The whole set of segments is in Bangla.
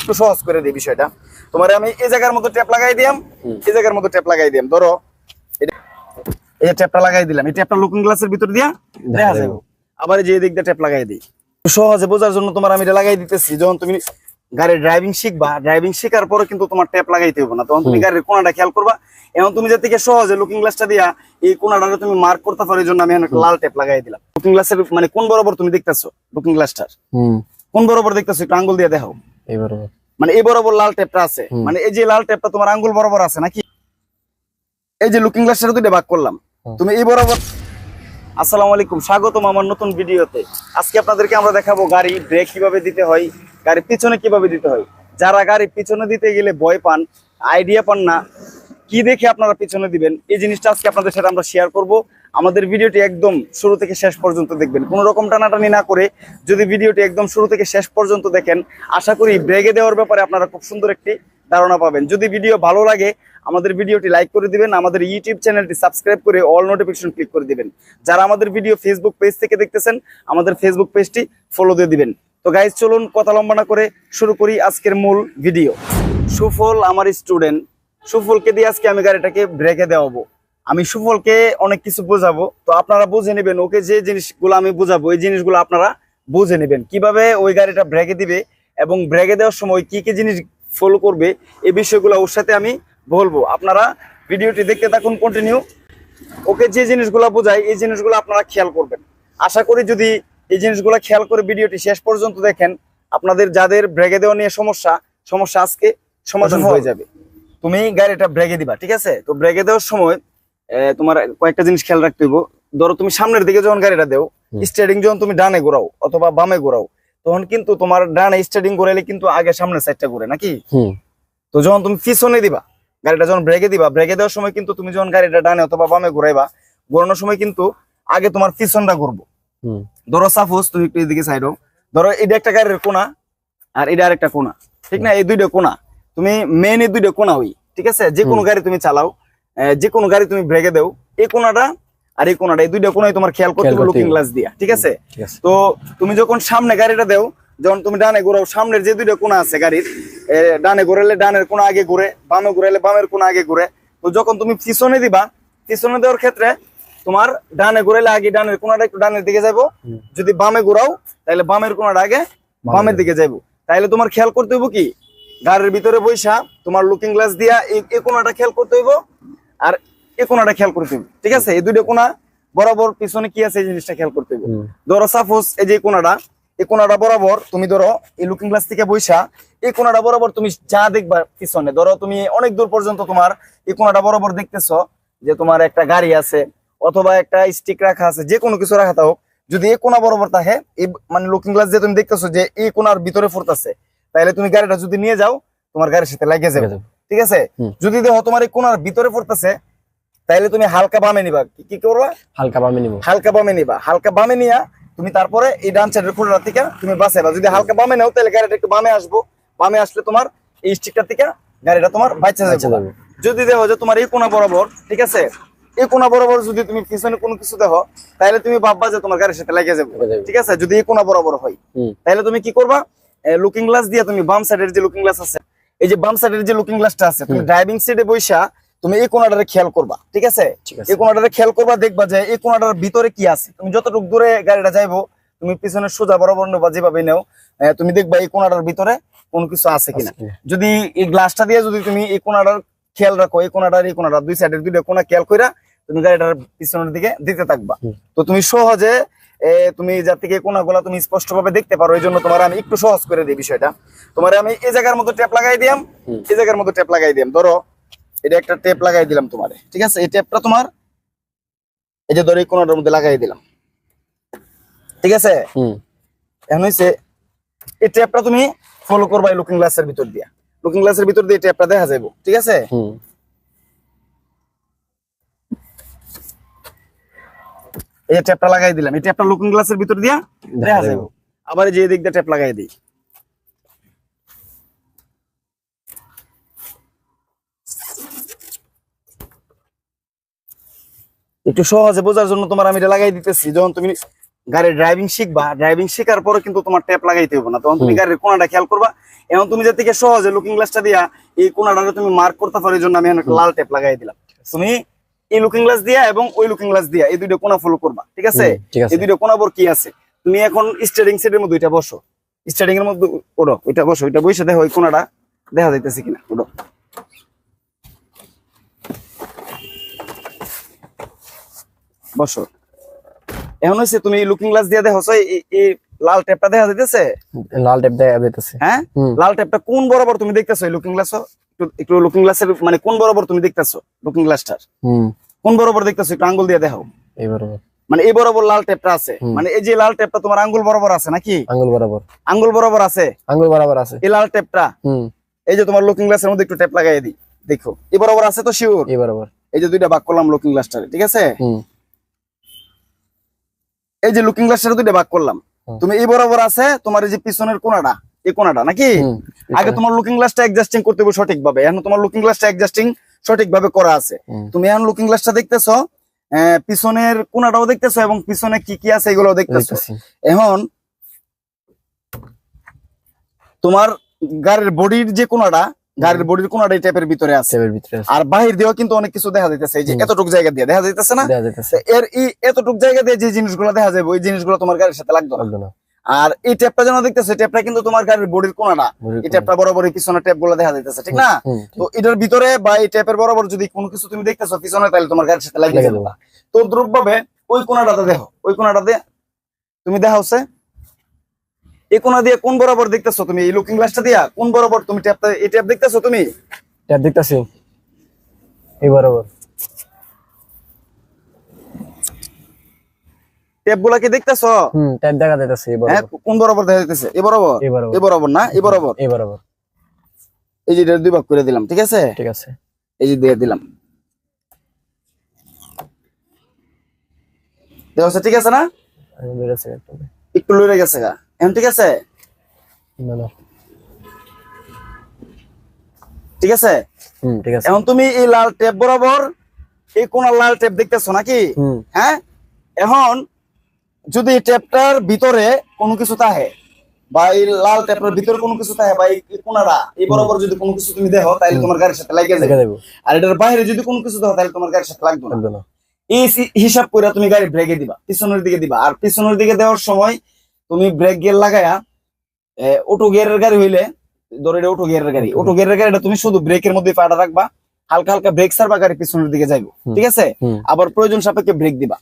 একটু সহজ করে দিই বিষয়টা। তোমার আমি এই জায়গার মতো ট্যাপ লাগাই দিলাম, এই জায়গার মতো ট্যাপ লাগাই দিলাম। ধরো এই যে ট্যাপটা লাগাই দিলাম, এই ট্যাপটা লুকিং গ্লাসের ভিতর দিয়া দেখা যাবে। আবার এই যে এই দিক দিয়ে ট্যাপ লাগাই দিই, সহজে বোঝার জন্য তোমার আমি এটা লাগাই দিতেছি। যখন তুমি গাড়ির ড্রাইভিং শিখবা, ড্রাইভিং শেখার পরে কিন্তু তোমার ট্যাপ লাগাইতে হবে না, তখন তুমি গাড়ির কোণাটা খেয়াল করবা। এবং তুমি যে থেকে সহজে লুকিং গ্লাসটা দিয়া এই কোণাটা তুমি মার্ক করতে পারো, এই জন্য আমি লাল ট্যাপ লাগাই দিলাম। লুকিং গ্লাসের মানে কোন বরাবর তুমি দেখতেছো, লুকিং গ্লাসটার কোন বরাবর দেখতেছো একটু আঙ্গুল দিয়ে দেখাও। এই বরাবর, মানে এই বরাবর লাল ট্যাপটা আছে, মানে এই যে লাল ট্যাপটা তোমার আঙ্গুল বরাবর আছে নাকি? এই যে লুকিং গ্লাসটা দুইটা ভাগ করলাম, তুমি এই বরাবর। আসসালামু আলাইকুম, স্বাগতম আমার নতুন ভিডিওতে। আজকে আপনাদেরকে আমরা দেখাবো গাড়ি ব্রেক কিভাবে দিতে হয়, গাড়ির পিছনে কিভাবে দিতে হয়। যারা গাড়ি পিছনে দিতে গেলে ভয় পান, আইডিয়া পান না, কি দেখে আপনারা পিছনে দিবেন, এই জিনিসটা আজকে আপনাদের সাথে আমরা শেয়ার করব। আমাদের ভিডিওটি একদম শুরু থেকে শেষ পর্যন্ত দেখবেন, কোনো রকম টানাটানি না করে। যদি ভিডিওটি একদম শুরু থেকে শেষ পর্যন্ত দেখেন, আশা করি ব্রেকে দেওয়ার ব্যাপারে আপনারা খুব সুন্দর একটি ধারণা পাবেন। যদি ভিডিও ভালো লাগে আমাদের ভিডিওটি লাইক করে দিবেন, আমাদের ইউটিউব চ্যানেলটি সাবস্ক্রাইব করে অল নোটিফিকেশন ক্লিক করে দিবেন। যারা আমাদের ভিডিও ফেসবুক পেজ থেকে দেখতেছেন, আমাদের ফেসবুক পেজটি ফলো দিয়ে দিবেন। তো গাইজ চলুন কথা লম্বা না করে শুরু করি আজকের মূল ভিডিও। সুফল আমার স্টুডেন্ট, সুফলকে দিয়ে আজকে আমি গাড়িটাকে ব্রেকে দেওয়াবো। আমি সুফলকে অনেক কিছু বোঝাবো, তো আপনারা বুঝে নেবেন। ওকে যে জিনিসগুলো আমি বোঝাবো, এই জিনিসগুলো আপনারা বুঝে নেবেন, কিভাবে ওই গাড়িটা ব্রেকে দিবে এবং ব্রেকে দেওয়ার সময় কি কি জিনিস ফলো করবে, এই বিষয়গুলো ওর সাথে আমি বলবো। আপনারা ভিডিওটি দেখতে থাকুন কন্টিনিউ। ওকে যে জিনিসগুলো বোঝাই, এই জিনিসগুলো আপনারা খেয়াল করবেন। আশা করি যদি এই জিনিসগুলো খেয়াল করে ভিডিওটি শেষ পর্যন্ত দেখেন, আপনাদের যাদের ব্রেকে দেওয়া নিয়ে সমস্যা আজকে সমাধান হয়ে যাবে। তুমি গাড়িটা ব্রেকে দিবা, ঠিক আছে? তো ব্রেকে দেওয়ার সময় তোমার কয়েকটা জিনিস খেয়াল রাখতে হইব। ধরো তুমি সামনের দিকে যখন গাড়িটা দেও, স্টার্টিং যখন তুমি ডানে ঘোরাও অথবা বামে ঘোরাও, তখন কিন্তু তোমার ডানে স্টার্টিং ঘোরাইলে কিন্তু আগে সামনের সাইডটা ঘুরে নাকি? তো যখন তুমি পিছনে দিবা গাড়িটা, যখন ব্রেকে দিবা, ব্রেকে দেওয়ার সময় কিন্তু তুমি যখন গাড়িটা ডানে অথবা বামে ঘুরাইবা, ঘোরানোর সময় কিন্তু আগে তোমার পিছনটা ঘুরবো। ধরো সাপোজ তুমি একটু এদিকে সাইড হও, ধরো এটা একটা গাড়ির কোনা আর এটা আরেকটা কোনা, ঠিক না? এই দুইটা কোনা, তুমি মেন এই দুইটা কোনা হই, ঠিক আছে? যে কোনো গাড়ি তুমি চালাও, যে কোনো গাড়ি তুমি ব্রেকে দেও, এই কোনাটা আর এই কোনাটা, এই দুইটা কোনায় তোমার খেয়াল করতে হবে লুকিং গ্লাস দিয়া, ঠিক আছে? তো তুমি যখন সামনে গাড়িটা দেও, যখন তুমি ডানে ঘোরাও, সামনের যে দুইটা কোনা আছে গাড়ির, ডানে ঘুরাইলে ডানের কোনা আগে ঘুরে, বামে ঘুরাইলে বামের কোনা আগে ঘুরে। তো যখন তুমি পিছনে দিবা, পিছনে দেওয়ার ক্ষেত্রে তোমার ডানে ঘুরাইলে আগে ডানের কোনাটা একটু ডানের দিকে যাবো, যদি বামে ঘুরাও তাহলে বামের কোনাটা আগে বামের দিকে যাবো। তাইলে তোমার খেয়াল করতে হইব কি, গাড়ির ভিতরে বৈশা তোমার লুকিং গ্লাস দিয়া এই কোনাটা খেয়াল করতে হইব আর এই কোনাটা খেয়াল করতে হইব, ঠিক আছে? এই দুইটা কোনা বরাবর পিছনে কি আছে এই জিনিসটা খেয়াল করতে হইব। ধরো সাপোজ এই যে কোনাটা, এই কোনাটা বরাবর তুমি ধরো এই লুকিং গ্লাস থেকে বৈশা এই কোনাটা বরাবর তুমি যা দেখবা পিছনে, ধরো তুমি অনেক দূর পর্যন্ত তোমার এই কোনাটা বরাবর দেখতেছো যে তোমার একটা গাড়ি আছে অথবা একটা স্টিক রাখা আছে, যে কোনো কিছু রাখা হোক, যদি এই কোনা বরাবর থাকে, এই মানে লুকিং গ্লাস যে তুমি দেখতেছো যে এই কোনার ভিতরে পড়তেছে, তাহলে তুমি গাড়িটা যদি নিয়ে যাও তোমার গাড়ির সাথে লাগে যাবে, ঠিক আছে? যদি দেখো তোমার এই কোনার ভিতরে পড়তেছে, তাহলে তুমি হালকা বামে নিবা। কি করবা? হালকা বামে নিবা, হালকা বামে নিবা। হালকা বামে নিয়া তুমি তারপরে এই ডান সাইডের খুঁড়া থেকে তুমি বাঁচাইবা। যদি হালকা বামে নাও তাহলে গাড়িটা একটু বামে আসবো, বামে আসলে তোমার এই স্টিকটা থেকে গাড়িটা তোমার বাঁচা যাবে। যদি দেখো যে তোমার এই কোনা বরাবর, ঠিক আছে, এই কোনা বরাবর যদি তুমি পিছনে কোনো কিছু দেখো, তাহলে তুমি ভাববা যে তোমার গাড়ির সাথে লেগে যাবে, ঠিক আছে? যদি এই কোনা বরাবর হয়, তাহলে তুমি কি করবা, লুকিং গ্লাস দিয়ে তুমি বাম সাইডের যে লুকিং গ্লাস আছে, এই যে বাম সাইডের যে লুকিং গ্লাসটা আছে, তুমি ড্রাইভিং সিটে বৈশা তুমি এই কোনাটারে খেয়াল করবা, ঠিক আছে? এই কোনাটারে খেয়াল করবা, দেখবা যে এই কোনাটার ভিতরে কি আছে। তুমি যতটুকু দূরে গাড়িটা যাইবো, তুমি পিছনে সোজা বরাবর নেবা, যেভাবে নেও, তুমি দেখবা এই কোনাটার ভিতরে কোনো কিছু আছে কিনা। যদি এই গ্লাসটা দিয়ে যদি তুমি এই কোনাটার খেয়াল রাখো, এই কোনাটার এই কোনাটা দুই সাইডের দুইটা কোনা খেয়াল কইরা তুমি গাড়িটার পিছনের দিকে দিতে থাকবা। তো তুমি সহজে তুমি যার থেকে কোনাগুলা তুমি স্পষ্ট ভাবে দেখতে পারো, এই জন্য তোমার আমি একটু সহজ করে দিই বিষয়টা। তোমার আমি এই জায়গার মতো ট্যাপ লাগাই দিলাম, এই জায়গার মতো ট্যাপ লাগাই দিলাম। ধরো এটা একটা টেপ লাগাই দিলাম তোমারে, ঠিক আছে? এই টেপটা তোমার এই যে ধরো এই কোনাটার মধ্যে লাগাই দিলাম, ঠিক আছে? এখন হইছে এই টেপটা তুমি ফলো করবা এই লুকিং গ্লাসের ভিতর দিয়া, লুকিং গ্লাসের ভিতর দিয়ে টেপটা দেখা যাইবো, ঠিক আছে? এই যে টেপটা লাগাই দিলাম, এই টেপটা লুকিং গ্লাসের ভিতর দিয়া দেখা যাইবো। আবার এই যে দিক দিয়ে টেপ লাগাই দিই, একটু সহজে বোঝার জন্য তোমার আমি এটা লাগাই দিতেছি। যখন তুমি গাড়ির ড্রাইভিং শিখবা, ড্রাইভিং শেখার পরে কিন্তু তোমার ট্যাপ লাগাইতে হবে না। তখন তুমি গাড়ির কোণাটা খেয়াল করবা। এখন তুমি যে থেকে সহজে লুকিং গ্লাসটা দিয়া এই কোণাটাকে তুমি মার্ক করতে পারো, এই জন্য আমি একটা লাল ট্যাপ লাগাই দিলাম। তুমি এই লুকিং গ্লাস দিয়া এবং ওই লুকিং গ্লাস দিয়া এই দুইটা কোণা ফলো করবা, ঠিক আছে? এই দুইটা কোণা বর কি আছে, তুমি এখন স্টিয়ারিং সিটের মধ্যে ওইটা বসো, স্টিয়ারিং এর মধ্যে ওড়ো, ওইটা বসো, ওইটা বসে দেখো ওই কোণাটা দেখা যাইতেছে কিনা, ওড়ো। বসো। এখন হচ্ছে তুমি লুকিং গ্লাস দিয়ে দেখো এই লাল ট্যাপটা দেখা যাইতেছে, লাল ট্যাপ দেখা যাইতেছে। হ্যাঁ, লাল ট্যাপটা কোন বরাবর তুমি দেখতেছো এই লুকিং গ্লাস? একটু লুকিং গ্লাসের মানে কোন বরাবর তুমি দেখতেছো লুকিং গ্লাসটার? কোন বরাবর দেখতেছো একটু আঙ্গুল দিয়ে দেখো। এই বরাবর, মানে এই বরাবর লাল ট্যাপটা আছে, মানে এই যে লাল ট্যাপটা তোমার আঙ্গুল বরাবর আছে নাকি? আঙ্গুল বরাবর, আঙ্গুল বরাবর আছে, আঙ্গুল বরাবর আছে এই লাল ট্যাপটা। এই যে তোমার লুকিং গ্লাসের মধ্যে একটু ট্যাপ লাগাই দিই, দেখো এই বরাবর আছে তো শিওর? এই বরাবর। এই যে দুইটা ভাগ করলাম লুকিং গ্লাসটারে, ঠিক আছে? এই যে লুকিং গ্লাসটারে দুইটা ভাগ করলাম, তুমি এই বরাবর আছে তোমার এই যে পিছনের কোণাটা, এই কোণাটা নাকি? আগে তোমার লুকিং গ্লাসটা অ্যাডজাস্টিং করতে হবে সঠিকভাবে। এখন তোমার লুকিং গ্লাসটা অ্যাডজাস্টিং সঠিকভাবে করা আছে। তুমি এখন লুকিং গ্লাসটা দেখতেছো, পিছনের কোণাটাও দেখতেছো এবং পিছনে কি কি আছে এগুলো দেখতেছো। এখন তোমার গাড়ির বডির যে কোণাটা, গাড়ির বডির কোণাটা এই ট্যাপের ভিতরে আছে, আর বাহির দিয়েও কিন্তু অনেক কিছু দেখা যাইতেছে। এই যে এতটুক জায়গা দিয়ে দেখা যাইতেছে না, এর এই এতটুক জায়গা দিয়ে যে জিনিসগুলো দেখা যাবে ওই জিনিসগুলো তোমার গাড়ির সাথে লাগবে না। আর এই ট্যাপটা যেন দেখতেছে, ট্যাপটা কিন্তু তোমার গাড়ির বডির কোণাটা, এই ট্যাপটা বরাবর এই পিছনের ট্যাপ গুলো দেখা যাইতেছে, ঠিক না? তো এটার ভিতরে বা এই ট্যাপের বরাবর যদি কোনো কিছু তুমি দেখতেছো পিছনে, তাহলে তোমার গাড়ির সাথে লাগিয়ে যাবে। তো দ্রুপ ভাবে ওই কোণাটাতে দেখো, ওই কোণাটাতে তুমি দেখা হচ্ছে এই কোণা দিয়ে কোন বরাবর দেখতেছো তুমি, এই লুকিং গ্লাসটা দিয়া কোন বরাবর তুমি ট্যাপটা, এই ট্যাপ দেখতেছো তুমি? ট্যাপ দেখতেছি এই বরাবর। ট্যাপ গুলা কি দেখতেছো? ট্যাপ দেখা যাইতেছে এই বরাবর। হ্যাঁ, কোন বরাবর দেখা যাইতেছে? এই বরাবর, এই বরাবর না, এই বরাবর, এই বরাবর। এই যে দুই ভাগ করে দিলাম, ঠিক আছে? ঠিক আছে, এই যে দিয়ে দিলাম, দেখো ঠিক আছে না? একটু লড়ে গেছে গা, এখন ঠিক আছে? ঠিক আছে, ঠিক আছে। এখন তুমি এই লাল ট্যাপ বরাবর এই কোন লাল ট্যাপ দেখতেছো নাকি? হ্যাঁ, এখন যদি এই ট্যাপটার ভিতরে কোনো কিছু থাকে বা এই লাল ট্যাপের ভিতরে কোনো কিছু থাকে বা এই কোণাটা এই বরাবর যদি কোনো কিছু তুমি দেখো, তাহলে তোমার গাড়ির সাথে লাগিয়ে যাবে। আর এটার বাইরে যদি কোনো কিছু দেখো, তাহলে তোমার গাড়ির সাথে লাগবে না। এই হিসাব করে তুমি গাড়ি ব্রেকে দিবা, পিছনের দিকে দিবা। আর পিছনের দিকে দেওয়ার সময় তুমি ব্রেক গিয়ার লাগায়া, অটো গিয়ারের গাড়ি হইলে ধরো এটা অটো গিয়ারের গাড়ি, অটো গিয়ারের গাড়িটা তুমি শুধু ব্রেকের মধ্যে পাটা রাখবা, হালকা হালকা ব্রেক ছাড়বা, গাড়ি পিছনের দিকে যাইবো, ঠিক আছে? আবার প্রয়োজন সাপেক্ষে ব্রেক দিবা।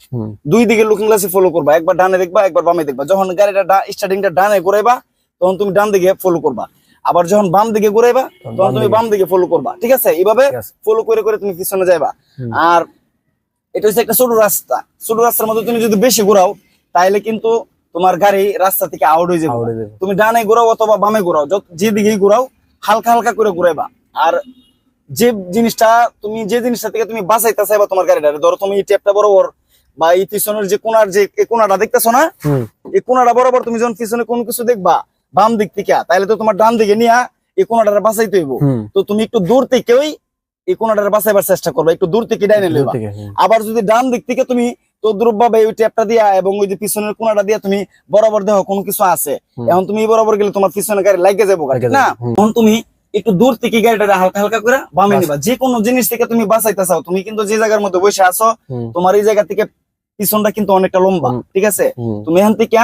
দুই দিকে লুকিং গ্লাসে ফলো করবা, একবার ডানে দেখবা একবার বামে দেখবা। যখন গাড়িটা স্টার্টিংটা ডানে ঘুরাইবা তখন তুমি ডান দিকে ফলো করবা, আবার যখন বাম দিকে ঘুরাইবা তখন তুমি বাম দিকে ফলো করবা, ঠিক আছে? এইভাবে ফলো করে করে তুমি পিছনে যাইবা। আর এটা হচ্ছে একটা ছোট রাস্তা, ছোট রাস্তার মধ্যে তুমি যদি বেশি ঘোরাও তাহলে কিন্তু তোমার গাড়ি রাস্তা থেকে আউট হয়ে যাবে। তুমি ডানে ঘোরাও অথবা বামে ঘোরাও, যেদিকেই ঘোরাও হালকা হালকা করে ঘুরাইবা। আর যে জিনিসটা তুমি যে জিনিসটা থেকে তুমি বাঁচাইতে চাইবা তোমার গাড়িটা, ধরো তুমি এই ট্যাপটা বরাবর বা এই পিছনের যে কোণার যে কোণাটা দেখতেছো না, এই কোণাটা বরাবর তুমি যখন পিছনে কোনো কিছু দেখবা বাম দিক থেকে, তাহলে তো তোমার ডান দিকে নিয়ে এই কোণাটা বাঁচাইতে হইব। তো তুমি একটু দূর থেকেই এই কোণাটা বাঁচাইবার চেষ্টা করবা, একটু দূর থেকে ডাইনে লইবা। আবার যদি ডান দিক থেকে তুমি তদ্রুপ ভাবে ওই ট্যাপটা দিয়া এবং ওই যে পিছনের কোণাটা দিয়া তুমি বরাবর দেখো কোনো কিছু আছে, এখন তুমি বরাবর গেলে তোমার পিছনে গাড়ি লাগিয়ে যাবো না। এখন তুমি একটু দূর থেকে গাড়িটা হালকা হালকা করে বামে নিবা। যে কোনো জিনিস থেকে তুমি বাঁচাইতে চাও, তুমি কিন্তু যে জায়গার মধ্যে বসে আছো তোমার এই জায়গা থেকে পিছনটা কিন্তু অনেকটা লম্বা, ঠিক আছে? তুমি এখান থেকে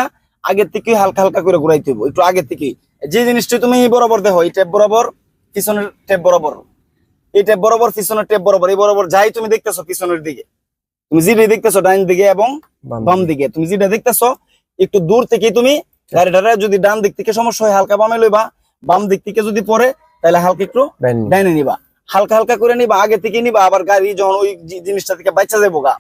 আগের থেকে হালকা হালকা করে ঘুরাইতে হইব, একটু আগের থেকে। যে জিনিসটা তুমি বরাবর দেখো, এই ট্যাপ বরাবর পিছনের ট্যাপ বরাবর, এই ট্যাপ বরাবর পিছনের ট্যাপ বরাবর, এই বরাবর যাই তুমি দেখতেছো পিছনের দিকে, তুমি যেটা দেখতেছো ডান দিকে এবং বাম দিকে, তুমি যেটা দেখতেছো একটু দূর থেকে তুমি গাড়িটা যদি ডান দিক থেকে সমস্যা হয় হালকা বামে লইবা, বাম দিক থেকে যদি পড়ে তাহলে হালকা একটু ডাইনে নিবা, হালকা হালকা করে নিবা, আগে থেকে নিবা। আবার গাড়ি যখন ওই জিনিসটা থেকে বাচ্চা যাবো গা,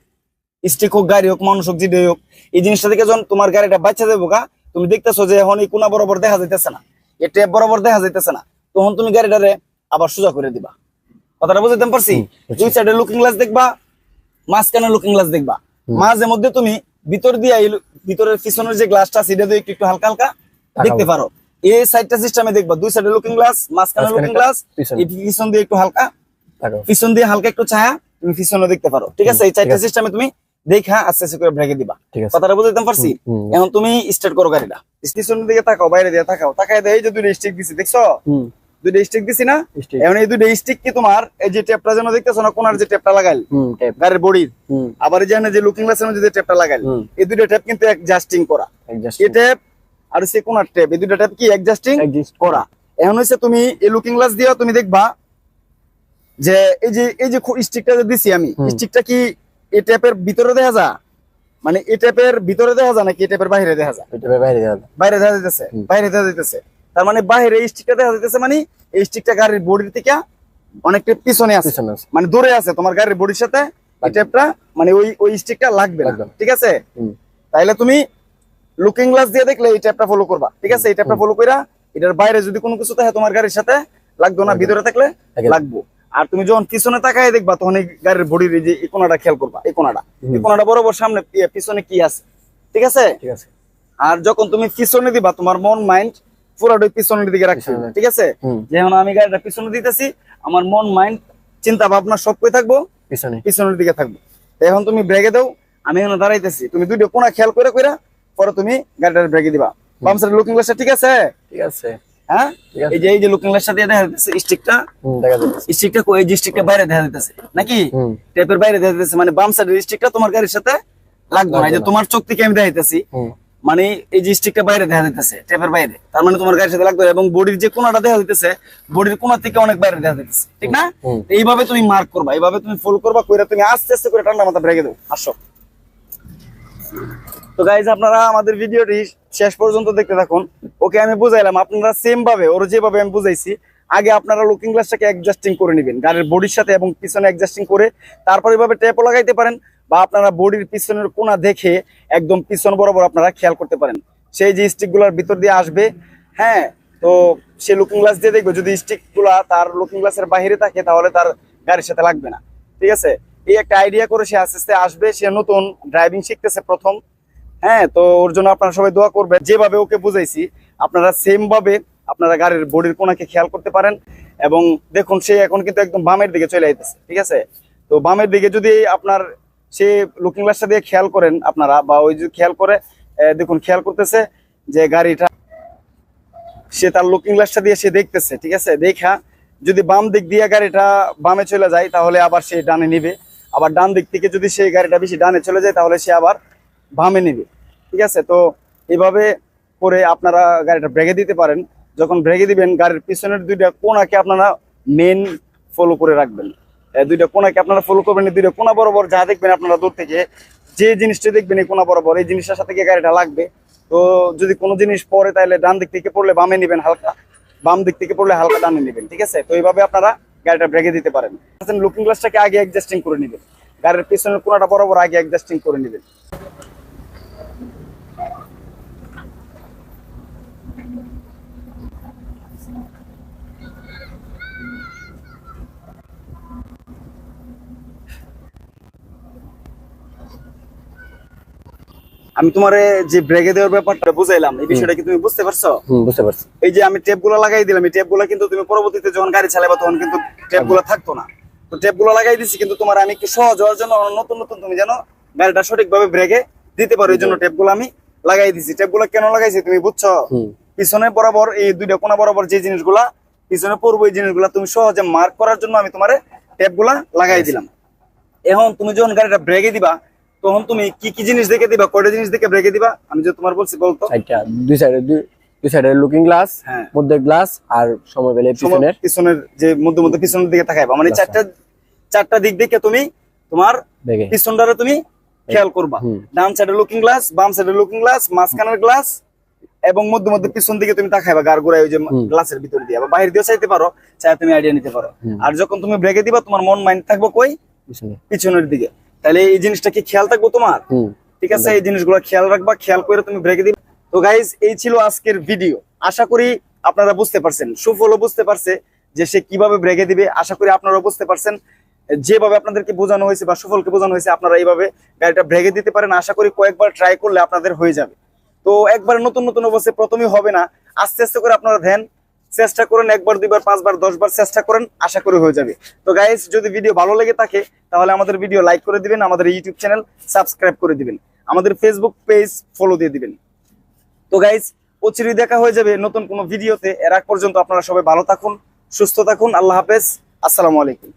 স্টিক হোক গাড়ি হোক মানুষ হোক যেটাই হোক, এই জিনিসটা থেকে যখন তোমার গাড়িটা বাচ্চা যাবো গা, তুমি দেখতেছো যে এখন এই কোনা বরাবর দেখা যাইতেছে না, এই ট্যাপ বরাবর দেখা যাইতেছে না, তখন তুমি গাড়িটারে আবার সোজা করে দিবা। কথাটা বুঝতে পারছি? দুই সাইডে লুকিং গ্লাস দেখবা, মাঝখানে লুকিং গ্লাস দেখবা, মাঝে মধ্যে তুমি ভিতর দিয়ে ভিতরের পিছনের যে গ্লাসটা সেটা দিয়ে একটু হালকা হালকা দেখতে পারো। এই সাইডটা সিস্টেমে দেখবা, দুই সাইডে লুকিং গ্লাস, মাঝখানে লুকিং গ্লাস, এই পিছন দিয়ে একটু হালকা, পিছন দিয়ে হালকা একটু ছায়া তুমি পিছনে দেখতে পারো, ঠিক আছে? এই চারটা সিস্টেমে তুমি দেখা আস্তে আস্তে করে ব্রেকে দিবা। ঠিক আছে। কথাটা বুঝাইতে পারছি? এখন তুমি স্টার্ট করো গাড়িটা, পিছনের দিকে তাকাও, বাইরে দিয়ে তাকাও, তাকায় দেয় এই যে দুইটা স্টিক দিছি, দেখছো দুইটা স্টিক দিছি না? Stick। এখন এই দুইটা স্টিক কি তোমার এই যে টেপটা যেন দেখতেছো না, কোনার যে টেপটা লাগাইল টেপ। গাড়ির বডির, আবার এই যে লুকিং গ্লাসের মধ্যে যে টেপটা লাগাইল, এই দুইটা টেপ কিন্তু অ্যাডজাস্টিং করা। এই টেপ আর সে কোনার টেপ, এই দুইটা টেপ কি অ্যাডজাস্টিং করা। এখন হইছে তুমি এই লুকিং গ্লাস দিও, তুমি দেখবা যে এই যে স্টিকটা যে দিছি আমি, স্টিকটা কি এই টেপের ভিতরে দেখা যায়, মানে এই টেপের ভিতরে দেখা যায় নাকি এই টেপের বাইরে দেখা যায়? বাইরে দেখা যাইতেছে, বাইরে দেখা যাইতেছে। তার মানে বাইরে এই স্টিকটা দেখা যাইতেছে, মানে এই স্টিকটা গাড়ির বডির থেকে অনেকটা পিছনে আছে, মানে দূরে আছে তোমার গাড়ির বডির সাথে। এই টেপটা মানে ওই স্টিকটা লাগবে না, ঠিক আছে? তাইলে তুমি লুকিং গ্লাস দিয়ে দেখলে এই টেপটা ফলো করবা, ঠিক আছে? এই টেপটা ফলো কইরা এটার বাইরে যদি কোনো কিছু থাকে তোমার গাড়ির সাথে লাগবে না, ভিতরে থাকলে লাগবো। আর তুমি যখন পিছনে তাকায় দেখবা তখন এই গাড়ির বডির যে এই কোণাটা খেয়াল করবা, এই কোণাটা বরাবর সামনে পিছনে কি আছে, ঠিক আছে? আর যখন তুমি পিছনে দিবা তোমার মন মাইন্ড পুরোটাই পিছনের দিকে রাখবে, ঠিক আছে? যেমন আমি গাড়িটা পিছনে দিতেছি, আমার মন মাইন্ড চিন্তা ভাবনা সব কই থাকবো পিছনের দিকে থাকবো। এখন তুমি ব্রেকে দাও, আমি এখানে দাঁড়াইতেছি, তুমি দুইটা কোণা খেয়াল করে কইরা পরে তুমি গাড়িটার ব্রেকে দিবা। বাম সাইড লুকিং গ্লাসটা ঠিক আছে? ঠিক আছে। হ্যাঁ, এই যে লুকিং গ্লাসটা দিয়ে দেখা যাচ্ছে স্টিকটা, স্টিকটা কই, এই যে স্টিকটা বাইরে দেখা যাচ্ছে নাকি টেপের বাইরে দেখা যাচ্ছে, মানে বাম সাইডের স্টিকটা তোমার গাড়ির সাথে লাগবে না। এই যে তোমার চোখ থেকে আমি দেখাইতেছি, মানে এই যে স্টিকটা বাইরে দেখা যাচ্ছে টেপের বাইরে, তার মানে তোমার গাড়ির সাথে লাগবে। এবং বডির যে কোণাটা দেখা যাচ্ছে, বডির কোণা থেকে অনেক বাইরে দেখা যাচ্ছে, ঠিক না? এইভাবে তুমি মার্ক করবা, এইভাবে তুমি ফলো করবা, কইরা তুমি আস্তে আস্তে করে ঠান্ডা মাথা ব্রেকে দাও। আসো। তো গাইজ আপনারা আমাদের ভিডিওটি শেষ পর্যন্ত দেখতে থাকুন। ওকে আমি বুঝাইলাম, আপনারা সেম ভাবে ওর যেভাবে আমি বুঝাইছি, আগে আপনারা লুকিং গ্লাসটাকে অ্যাডজাস্টিং করে নেবেন গাড়ির বডির সাথে এবং পিছনে অ্যাডজাস্টিং করে, তারপর এইভাবে টেপও লাগাইতে পারেন, বা আপনারা বডির পিছনের কোণা দেখে একদম পিছন বরাবর আপনারা খেয়াল করতে পারেন। সেই যে স্টিক গুলার ভিতর দিয়ে আসবে, হ্যাঁ, তো সে লুকিং গ্লাস দিয়ে দেখবে যদি স্টিক গুলা তার লুকিং গ্লাসের বাইরে থাকে তাহলে তার গাড়ির সাথে লাগবে না, ঠিক আছে? এই একটা আইডিয়া করে সে আস্তে আস্তে আসবে, সে নতুন ড্রাইভিং শিখতেছে প্রথম, হ্যাঁ। তো ওর জন্য আপনারা সবাই দোয়া করবেন। যেভাবে ওকে বুঝাইছি আপনারা সেম ভাবে আপনারা গাড়ির বডির কোণাকে খেয়াল করতে পারেন। এবং দেখুন সে এখন কিন্তু একদম বামের দিকে চলে যাইতেছে, ঠিক আছে? তো বামের দিকে যদি আপনার সে লুকিং গ্লাসটা দিয়ে খেয়াল করেন আপনারা, বা ওই যে খেয়াল করে দেখুন খেয়াল করতেছে যে গাড়িটা, সে তার লুকিং গ্লাসটা দিয়ে সে দেখতেছে, ঠিক আছে? দেখা যদি বাম দিক দিয়ে গাড়িটা বামে চলে যায় তাহলে আবার সে ডানে নিবে, আবার ডান দিক থেকে যদি সেই গাড়িটা বেশি ডানে চলে যায় তাহলে সে আবার বামে নিবে, ঠিক আছে? তো এইভাবে করে আপনারা গাড়িটা ব্রেকে দিতে পারেন। যখন ব্রেকে দিবেন গাড়ির পিছনের দুইটা কোণাকে আপনারা মেন ফলো করে রাখবেন, দুইটা কোণাকে আপনারা ফলো করবেন। দুইটা কোণা বরাবর যা দেখবেন আপনারা দূর থেকে, যে জিনিসটা দেখবেন এই কোণা বরাবর, এই জিনিসটার সাথে গিয়ে গাড়িটা লাগবে। তো যদি কোনো জিনিস পড়ে তাহলে ডান দিক থেকে পড়লে বামে নিবেন হালকা, বাম দিক থেকে পড়লে হালকা ডানে নিবেন, ঠিক আছে? তো এইভাবে আপনারা গাড়িটা ব্রেকে দিতে পারেন। লুকিং গ্লাসটাকে আগে অ্যাডজাস্টিং করে নেবেন, গাড়ির পিছনের কোণাটা বরাবর আগে অ্যাডজাস্টিং করে নেবেন। আমি তোমারে যে ব্রেকে দেওয়ার ব্যাপারটা বুঝাইলাম, এই বিষয়টা কি তুমি বুঝতে পারছো? বুঝতে পারছি। এই যে আমি টেপগুলো লাগাই দিলাম, এই টেপগুলো কিন্তু তুমি পরবর্তীতে যখন গাড়ি চালাবা তখন কিন্তু টেপগুলো থাকতো না। তো টেপগুলো লাগাই দিছি, কিন্তু তোমার আমি একটু সহজ হওয়ার জন্য নতুন নতুন তুমি যেন গাড়িটা সঠিকভাবে ব্রেকে দিতে পারো, এই জন্য টেপগুলো আমি লাগাই দিছি। টেপগুলো কেন লাগাইছি তুমি বুঝছো? পিছনে বরাবর এই দুইটা কোণা বরাবর যে জিনিসগুলা পিছনে পড়বো, এই জিনিসগুলা তুমি সহজে মার্ক করার জন্য আমি তোমারে টেপগুলা লাগাই দিলাম। এখন তুমি যখন গাড়িটা ব্রেকে দিবা তখন তুমি কি কি জিনিস দেখে দিবা, কয়টা জিনিস দেখে ব্রেকে দিবা আমি যে তোমার বলছি বলতো? দুই সাইডে লুকিং গ্লাস, হ্যাঁ, মধ্যে গ্লাস, আর সময় পেলে পিছনের যে মধ্যে পিছনের দিকে তাকাইবা, মানে চারটা দিক দেখে তুমি তোমার পিছনটারে তুমি খেয়াল করবা। ডান সাইডে লুকিং গ্লাস, বাম সাইডে লুকিং গ্লাস, মাঝখানের গ্লাস এবং মধ্যে পিছন দিকে তুমি তাকাইবা, গার গোড়ায় ওই যে গ্লাসের ভিতর দিয়ে বা বাইরে দিয়েও চাইতে পারো, চাই তুমি আইডিয়া নিতে পারো। আর যখন তুমি ব্রেকে দিবা তোমার মন মাইন্ড থাকবো কই? পিছনের দিকে। তাহলে এই জিনিসটা কি খেয়াল থাকবো তোমার? ঠিক আছে, এই জিনিসগুলো খেয়াল রাখবা, খেয়াল করে তুমি ব্রেকে দিবা। তো গাইজ এই ছিল আজকের ভিডিও। আশা করি আপনারা বুঝতে পারছেন, সুফলও বুঝতে পারছে যে সে কিভাবে ব্রেকে দিবে। আশা করি আপনারাও বুঝতে পারছেন, যেভাবে আপনাদেরকে বোঝানো হয়েছে বা সুফলকে বোঝানো হয়েছে আপনারা এইভাবে গাড়িটা ব্রেকে দিতে পারেন। আশা করি কয়েকবার ট্রাই করলে আপনাদের হয়ে যাবে। তো একবার নতুন নতুন অবস্থায় প্রথমেই হবে না, আস্তে আস্তে করে আপনারা দেন, চেষ্টা করেন, একবার দুইবার পাঁচবার 10 বার চেষ্টা করেন, আশা করি হয়ে যাবে। তো গাইস, যদি ভিডিও ভালো লেগে থাকে তাহলে আমাদের ভিডিও লাইক করে দিবেন, আমাদের ইউটিউব চ্যানেল সাবস্ক্রাইব করে দিবেন, আমাদের ফেসবুক পেজ ফলো দিয়ে দিবেন। তো গাইস, অচিরেই দেখা হয়ে যাবে নতুন কোনো ভিডিওতে। এর আগ পর্যন্ত আপনারা সবাই ভালো থাকুন, সুস্থ থাকুন। আল্লাহ হাফেজ, আসসালামু আলাইকুম।